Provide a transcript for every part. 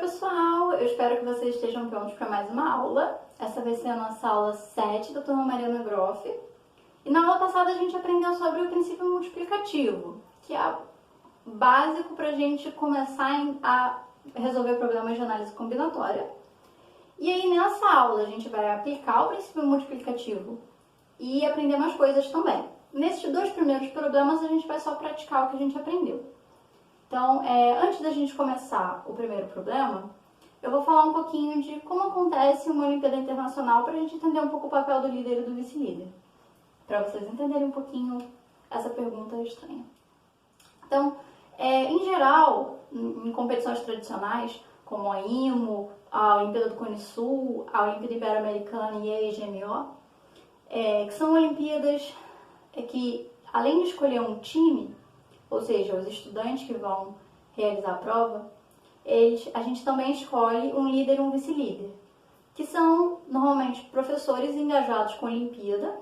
pessoal, eu espero que vocês estejam prontos para mais uma aula. Essa vai ser a nossa aula 7 da turma Mariana Groff. E na aula passada a gente aprendeu sobre o princípio multiplicativo, que é básico para a gente começar a resolver problemas de análise combinatória. E aí nessa aula a gente vai aplicar o princípio multiplicativo e aprender mais coisas também. Nesses dois primeiros problemas a gente vai só praticar o que a gente aprendeu. Então, antes da gente começar o primeiro problema, eu vou falar um pouquinho de como acontece uma Olimpíada Internacional para a gente entender um pouco o papel do líder e do vice-líder. Para vocês entenderem um pouquinho essa pergunta estranha. Então, em geral, em competições tradicionais, como a IMO, a Olimpíada do Cone Sul, a Olimpíada Ibero-Americana e a EGMO, que são Olimpíadas que, além de escolher um time, ou seja, os estudantes que vão realizar a prova, a gente também escolhe um líder e um vice-líder, que são normalmente professores engajados com a Olimpíada,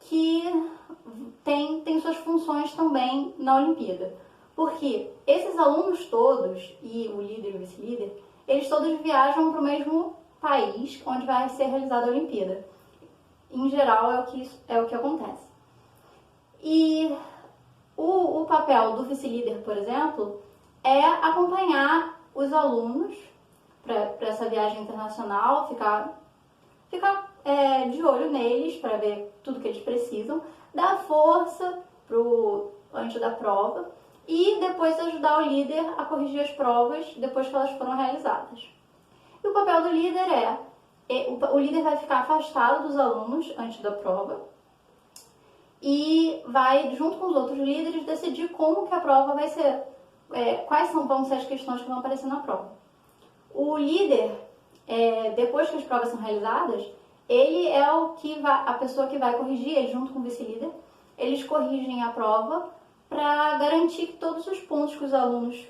que têm suas funções também na Olimpíada. Porque esses alunos todos, e o líder e o vice-líder, eles todos viajam para o mesmo país onde vai ser realizada a Olimpíada. Em geral, é o que acontece. E o papel do vice-líder, por exemplo, é acompanhar os alunos para essa viagem internacional, ficar de olho neles para ver tudo que eles precisam, dar força antes da prova e depois ajudar o líder a corrigir as provas depois que elas foram realizadas. E o papel do líder o líder vai ficar afastado dos alunos antes da prova e vai, junto com os outros líderes, decidir como que a prova vai ser, quais vão ser as questões que vão aparecer na prova. O líder, depois que as provas são realizadas, ele é a pessoa que vai corrigir, ele junto com o vice-líder, eles corrigem a prova para garantir que todos os pontos que os alunos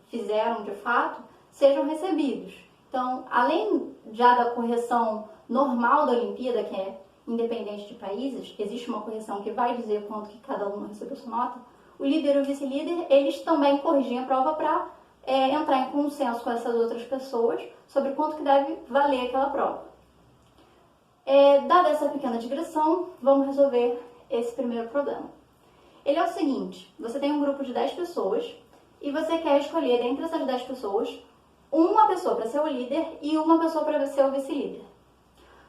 fizeram de fato sejam recebidos. Então, além já da correção normal da Olimpíada, que é independente de países, existe uma correção que vai dizer quanto que cada aluno recebeu sua nota, o líder e o vice-líder, eles também corrigem a prova para entrar em consenso com essas outras pessoas sobre quanto que deve valer aquela prova. Dada essa pequena digressão, vamos resolver esse primeiro problema. Ele é o seguinte: você tem um grupo de 10 pessoas e você quer escolher dentre essas 10 pessoas uma pessoa para ser o líder e uma pessoa para ser o vice-líder.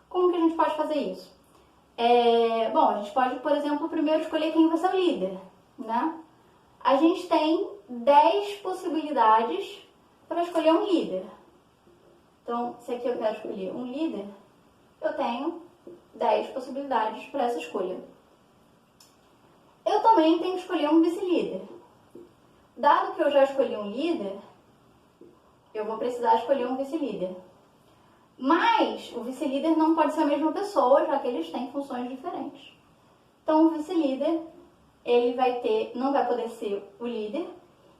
Como que a gente pode fazer isso? Bom, a gente pode, por exemplo, primeiro escolher quem vai ser o líder, né? A gente tem 10 possibilidades para escolher um líder. Então, se aqui eu quero escolher um líder, eu tenho 10 possibilidades para essa escolha. Eu também tenho que escolher um vice-líder. Dado que eu já escolhi um líder, eu vou precisar escolher um vice-líder. Mas o vice-líder não pode ser a mesma pessoa, já que eles têm funções diferentes. Então o vice-líder, ele não vai poder ser o líder,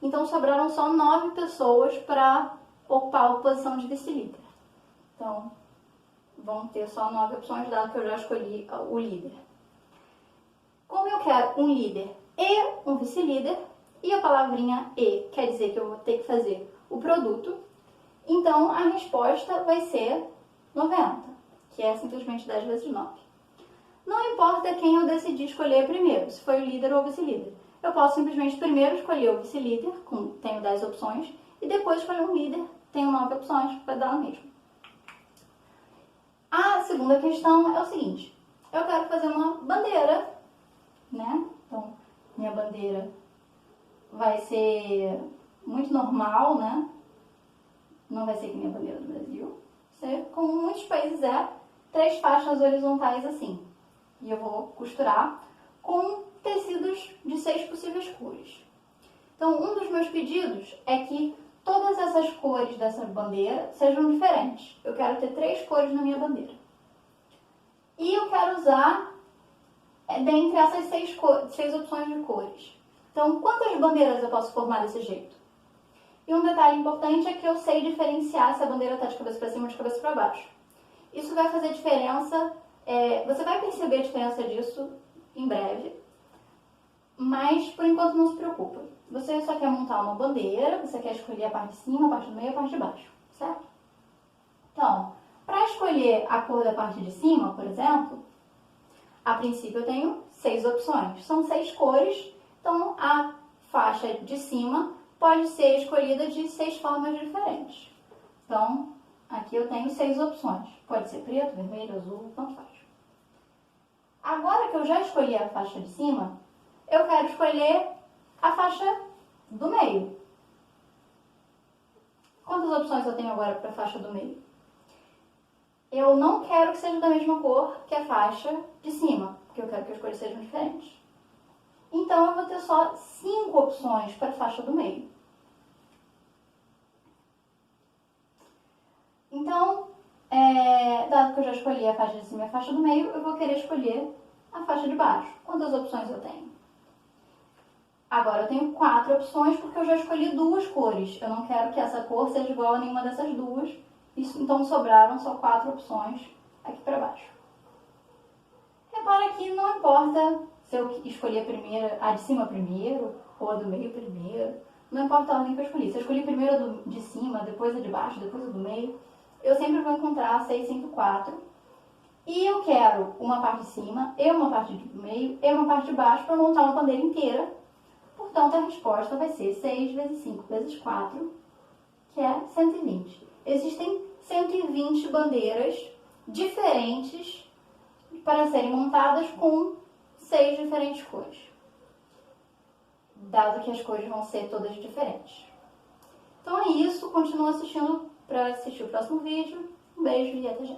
então sobraram só 9 pessoas para ocupar a posição de vice-líder. Então, vão ter só 9 opções, dado que eu já escolhi o líder. Como eu quero um líder e um vice-líder, e a palavrinha "e" quer dizer que eu vou ter que fazer o produto, então a resposta vai ser 90, que é simplesmente 10 vezes 9. Não importa quem eu decidi escolher primeiro, se foi o líder ou o vice-líder. Eu posso simplesmente primeiro escolher o vice-líder, tenho 10 opções, e depois escolher um líder, tenho 9 opções, vai dar no mesmo. A segunda questão é o seguinte: eu quero fazer uma bandeira, né? Então, minha bandeira vai ser muito normal, né? Não vai ser que nem a bandeira do Brasil. Como muitos países 3 faixas horizontais assim. E eu vou costurar com tecidos de 6 possíveis cores. Então, um dos meus pedidos é que todas essas cores dessa bandeira sejam diferentes. Eu quero ter 3 cores na minha bandeira. E eu quero usar dentre essas 6 opções de cores. Então, quantas bandeiras eu posso formar desse jeito? E um detalhe importante é que eu sei diferenciar se a bandeira está de cabeça para cima ou de cabeça para baixo. Isso vai fazer diferença, você vai perceber a diferença disso em breve, mas por enquanto não se preocupa. você só quer montar uma bandeira, você quer escolher a parte de cima, a parte do meio e a parte de baixo, certo? Então, para escolher a cor da parte de cima, por exemplo, a princípio eu tenho 6 opções. São 6 cores, então a faixa de cima pode ser escolhida de 6 formas diferentes. Então, aqui eu tenho 6 opções. Pode ser preto, vermelho, azul, tanto faz. Agora que eu já escolhi a faixa de cima, eu quero escolher a faixa do meio. Quantas opções eu tenho agora para a faixa do meio? Eu não quero que seja da mesma cor que a faixa de cima, porque eu quero que as cores sejam diferentes. Então, eu vou ter só 5 opções para a faixa do meio. Então, dado que eu já escolhi a faixa de cima e a faixa do meio, eu vou querer escolher a faixa de baixo. Quantas opções eu tenho? Agora eu tenho 4 opções porque eu já escolhi 2 cores. Eu não quero que essa cor seja igual a nenhuma dessas duas. Então sobraram só 4 opções aqui para baixo. Repara que não importa se eu escolher a de cima primeiro ou a do meio primeiro. Não importa a ordem que eu escolhi. Se eu escolhi primeiro a de cima, depois a de baixo, depois a do meio, eu sempre vou encontrar 6, 5, 4. E eu quero uma parte de cima, e uma parte do meio, e uma parte de baixo para montar uma bandeira inteira. Portanto, a resposta vai ser 6 vezes 5 vezes 4, que é 120. Existem 120 bandeiras diferentes para serem montadas com 6 diferentes cores, dado que as cores vão ser todas diferentes. Então é isso, continua assistindo para assistir o próximo vídeo. Um beijo e até já!